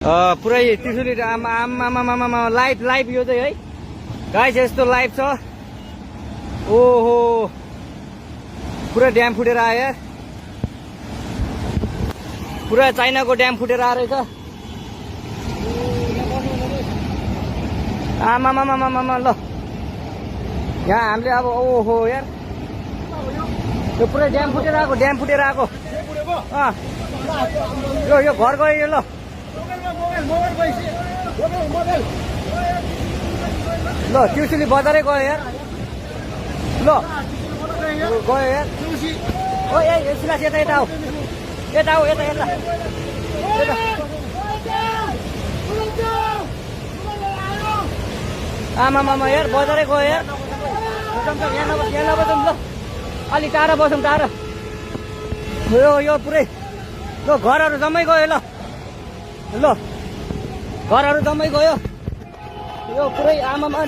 पुरै त्रिशुली आमा लाइभ यो चाहिँ है गाइस यस्तो लाइभ छ। ओहो पुरा ड्याम फुटेर आयो यार, पुरा चाइनाको ड्याम फुटेर आएर रहेछ। आमामामामामा ल यहाँ हामीले अब ओहो यार यो पुरै ड्याम फुटेर आएको, ड्याम फुटेर आएको। यो घर गयो यो। ल ल त्रिशुली बजारै गयो यार। ल गयो यार। ओ ए सिलास यता यता आऊ, यता आऊ, यता यता यता। आमामामा यार बजारै गयो यार। यहाँ नबसौँ ल, अलिक टाढा बसौँ, टाढा। यो पुरै ल घरहरू जम्मै गयो। ल घरहरू जम्मै गयो यो पुरै आमामा।